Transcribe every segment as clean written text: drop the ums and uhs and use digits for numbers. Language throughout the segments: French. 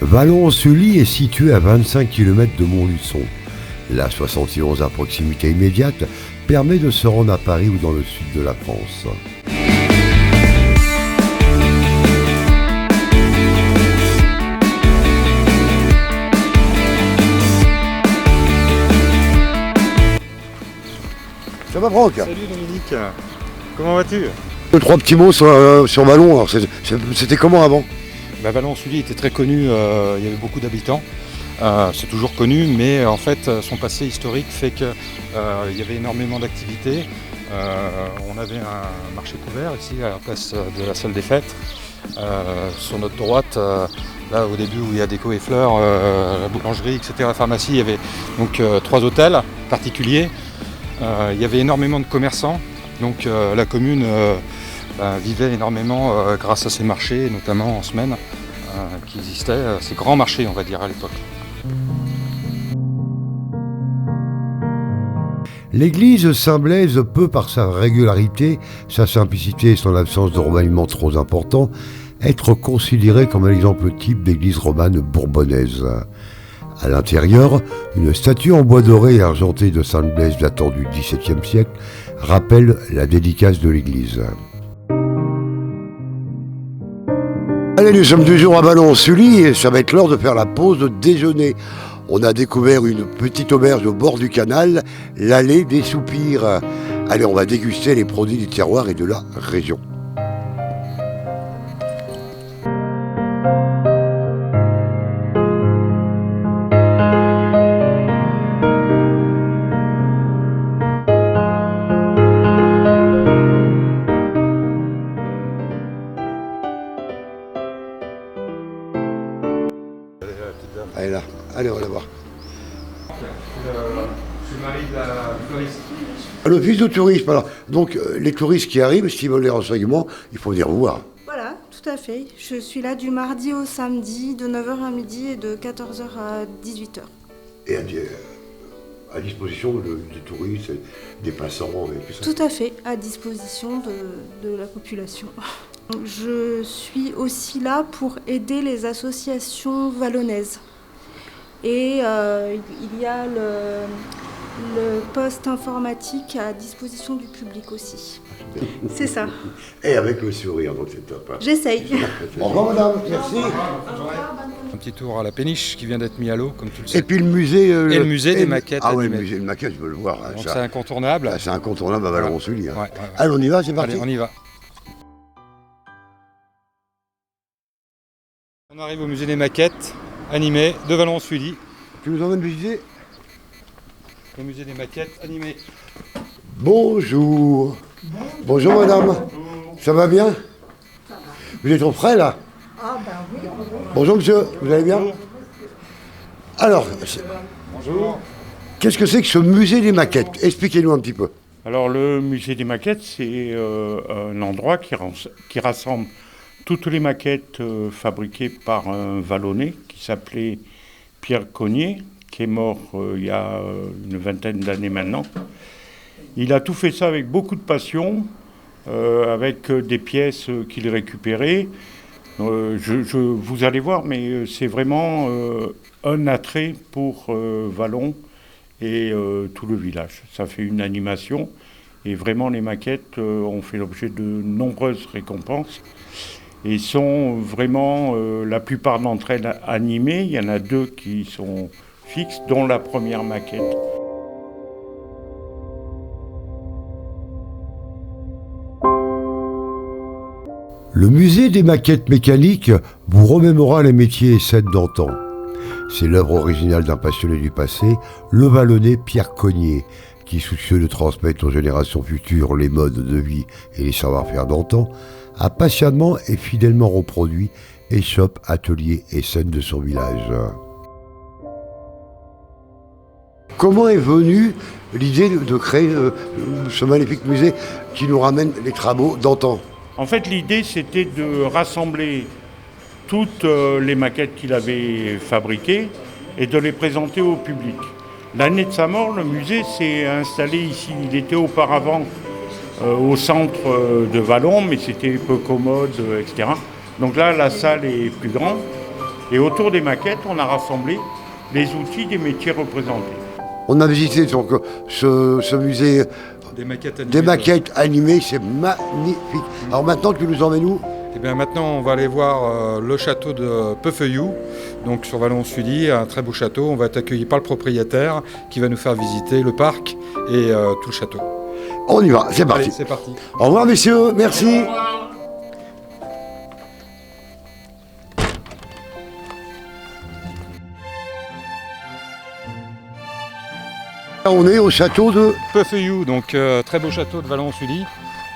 Vallon-Sully est situé à 25 km de Montluçon. La 71 à proximité immédiate permet de se rendre à Paris ou dans le sud de la France. Ça va, Franck? Salut Dominique, comment vas-tu? Trois petits mots sur Vallon. Alors, c'était comment avant? Vallon-Sully était très connu, il y avait beaucoup d'habitants. C'est toujours connu, mais en fait son passé historique fait qu'il y avait énormément d'activités. On avait un marché couvert ici à la place de la salle des fêtes. Sur notre droite, là au début où il y a Déco et Fleurs, la boulangerie, etc., la pharmacie, il y avait donc 3 hôtels particuliers. Il y avait énormément de commerçants, donc la commune vivait énormément grâce à ces marchés, notamment en semaine, qui existaient, ces grands marchés on va dire à l'époque. L'église Saint-Blaise peut, par sa régularité, sa simplicité et son absence de remaniement trop important, être considérée comme un exemple type d'église romane bourbonnaise. À l'intérieur, une statue en bois doré et argenté de Sainte Blaise datant du XVIIe siècle rappelle la dédicace de l'église. Allez, nous sommes toujours à Vallon-Sully et ça va être l'heure de faire la pause déjeuner. On a découvert une petite auberge au bord du canal, l'Allée des Soupirs. Allez, on va déguster les produits du terroir et de la région. Allez là, allez on va la voir. Je suis mari du floriste. L'office de tourisme, alors. Donc les touristes qui arrivent, s'ils veulent les renseignements, il faut venir vous voir. Voilà, tout à fait. Je suis là du mardi au samedi, de 9h à midi et de 14h à 18h. Et à disposition des touristes, des passants et tout ça. Tout à fait, à disposition de la population. Je suis aussi là pour aider les associations vallonnaises. Et il y a le poste informatique à disposition du public aussi. C'est ça. Et avec le sourire, donc c'est top. J'essaye. Au revoir madame, merci. Un petit tour à la péniche qui vient d'être mis à l'eau, comme tu le sais. Et puis le musée... Et le musée des maquettes Ah ouais, animées. le musée des maquettes, je veux le voir. Hein, Donc ça. c'est incontournable. Ah, c'est incontournable à Vallon-Sully. Hein. Ouais. Allez, on y va, c'est parti. Allez, on y va. On arrive au musée des maquettes animées de Vallon-Sully. Tu nous emmènes visiter? Le musée des maquettes animées. Bonjour. Bonjour madame. Bonjour. Ça va bien? Ça va. Vous êtes au frais là? Ah ben oui. Bonjour monsieur, vous allez bien? Bonjour. Alors, Bonjour. Qu'est-ce que c'est que ce musée des maquettes? Expliquez-nous un petit peu. Alors le musée des maquettes, c'est un endroit qui rassemble toutes les maquettes fabriquées par un Vallonnais qui s'appelait Pierre Cognier, qui est mort il y a une vingtaine d'années maintenant. Il a tout fait ça avec beaucoup de passion, avec des pièces qu'il récupérait. Vous allez voir, mais c'est vraiment un attrait pour Vallon et tout le village. Ça fait une animation et vraiment les maquettes ont fait l'objet de nombreuses récompenses et sont vraiment, la plupart d'entre elles animées. Il y en a 2 qui sont fixes, dont la première maquette. Le musée des maquettes mécaniques vous remémorera les métiers et scènes d'antan. C'est l'œuvre originale d'un passionné du passé, le Vallonnais Pierre Cognier, qui, soucieux de transmettre aux générations futures les modes de vie et les savoir-faire d'antan, a patiemment et fidèlement reproduit échoppes, ateliers et scènes de son village. Comment est venue l'idée de créer ce magnifique musée qui nous ramène les travaux d'antan? En fait, l'idée, c'était de rassembler toutes les maquettes qu'il avait fabriquées et de les présenter au public. L'année de sa mort, le musée s'est installé ici. Il était auparavant au centre de Vallon, mais c'était peu commode, etc. Donc là, la salle est plus grande Et autour des maquettes, on a rassemblé les outils des métiers représentés. On a visité donc ce musée des maquettes animées, c'est magnifique. Alors maintenant, tu nous emmènes où? Et bien maintenant, on va aller voir le château de Peufeuillou, donc sur Vallon-Sully, un très beau château. On va être accueilli par le propriétaire qui va nous faire visiter le parc et tout le château. On y va, c'est parti. Allez, c'est parti. Au revoir messieurs, merci. On est au château de... Peufeuillou, donc très beau château de Vallon-Sully,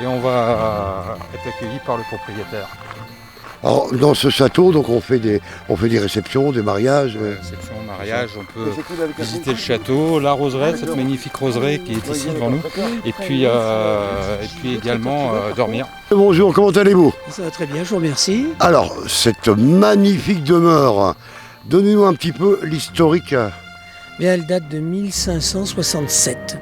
et on va être accueilli par le propriétaire. Alors, dans ce château, donc on fait des réceptions, des mariages. Réception, mariage, on peut visiter le château, la roseraie, cette magnifique roseraie qui est ici devant nous, et puis également dormir. Bonjour, comment allez-vous? Ça va très bien, je vous remercie. Alors, cette magnifique demeure, donnez-nous un petit peu l'historique. Bien, elle date de 1567,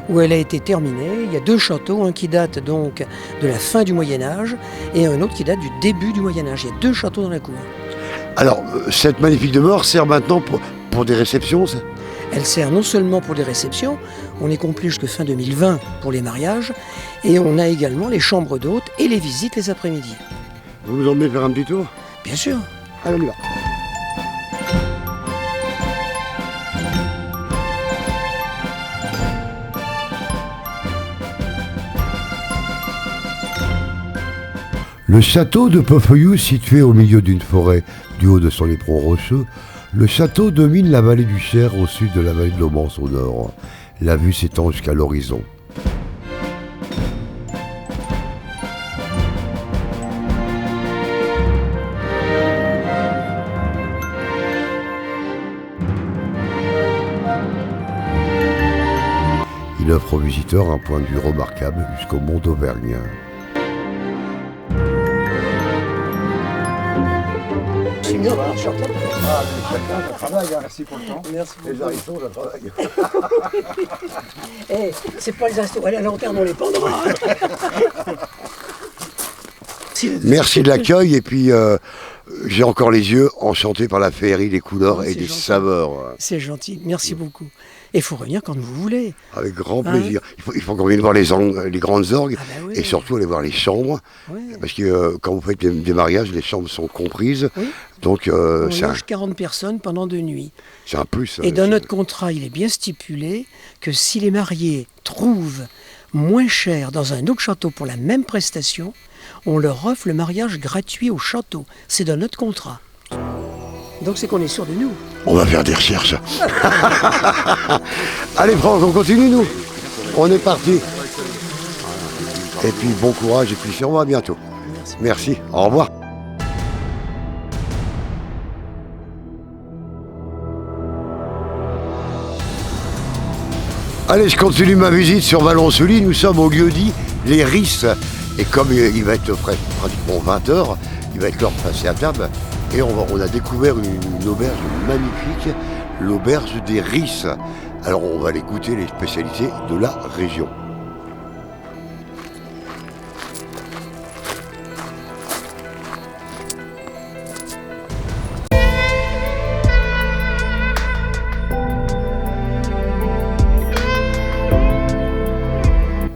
où elle a été terminée. Il y a deux châteaux, un qui date donc de la fin du Moyen-Âge et un autre qui date du début du Moyen-Âge. Il y a deux châteaux dans la cour. Alors, cette magnifique demeure sert maintenant pour des réceptions. Elle sert non seulement pour des réceptions, on est complet jusqu'à fin 2020 pour les mariages, et on a également les chambres d'hôtes et les visites les après-midi. Vous nous emmenez faire un petit tour? Bien sûr. Allez, on y va. Le château de Peufeuillou, situé au milieu d'une forêt du haut de son éperon rocheux, le château domine la vallée du Cher au sud de la vallée de l'Aumance au nord. La vue s'étend jusqu'à l'horizon. Il offre aux visiteurs un point de vue remarquable jusqu'au mont d'Auvergne. Merci pour le temps. Merci beaucoup. Les harissons, ça travaille. C'est pas les astos, allez à l'antenne, on les pendra. Merci de l'accueil et puis j'ai encore les yeux enchantés par la féerie, des couleurs et des gentil. saveurs. C'est gentil, merci beaucoup. Et il faut revenir quand vous voulez. Avec grand plaisir. Il faut qu'on vienne voir les grandes orgues Ah bah oui. et surtout aller voir les chambres. Ouais. Parce que quand vous faites des mariages, les chambres sont comprises. Oui. Donc On c'est loge 40 personnes pendant 2 nuits. un plus. Et dans notre contrat, il est bien stipulé que si les mariés trouvent moins cher dans un autre château pour la même prestation, on leur offre le mariage gratuit au château. C'est dans notre contrat. Donc c'est qu'on est sûr de nous. On va faire des recherches. Allez Franck, on continue nous. On est parti. Et puis bon courage et puis on va bientôt. Merci. Au revoir. Allez, je continue ma visite sur Vallon-Sully. Nous sommes au lieu-dit Les Risses. Et comme il va être pratiquement 20h, il va être l'heure de passer à table. Et on a découvert une auberge magnifique, l'auberge des Risses. Alors on va aller goûter les spécialités de la région.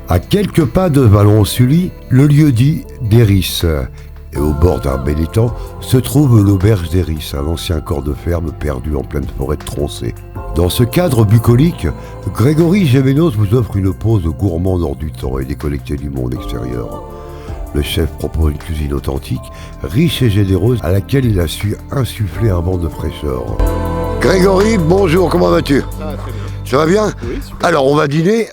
À quelques pas de Vallon-Sully, le lieu-dit des Risses. Et au bord d'un bel étang se trouve l'auberge des Risses, un ancien corps de ferme perdu en pleine forêt de Troncé. Dans ce cadre bucolique, Grégory Gémenos vous offre une pause gourmande hors du temps et déconnectée du monde extérieur. Le chef propose une cuisine authentique, riche et généreuse, à laquelle il a su insuffler un vent de fraîcheur. Grégory, bonjour, comment vas-tu? Ça va très bien. Ça va bien? Oui, super. Alors on va dîner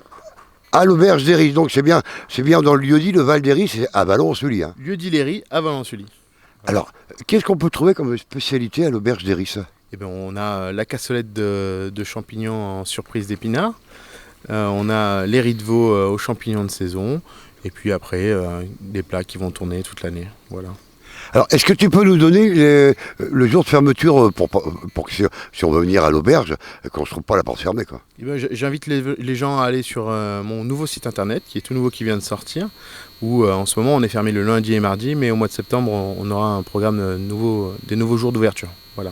à l'auberge des Risses, donc c'est bien dans le lieu-dit, le Val des Risses, à Vallon-Sully. Hein. Lieu d'Iléry à Vallon-Sully. Alors, qu'est-ce qu'on peut trouver comme spécialité à l'auberge des Risses? Eh ben, on a la cassolette de champignons en surprise d'épinards. On a les riz de veau aux champignons de saison. Et puis après, des plats qui vont tourner toute l'année. Voilà. Alors, est-ce que tu peux nous donner le jour de fermeture pour que si on veut venir à l'auberge, qu'on ne se trouve pas la porte fermée, quoi. Eh ben, j'invite les gens à aller sur mon nouveau site internet, qui est tout nouveau, qui vient de sortir, où en ce moment on est fermé le lundi et mardi, mais au mois de septembre on aura un programme des nouveaux jours d'ouverture. Voilà.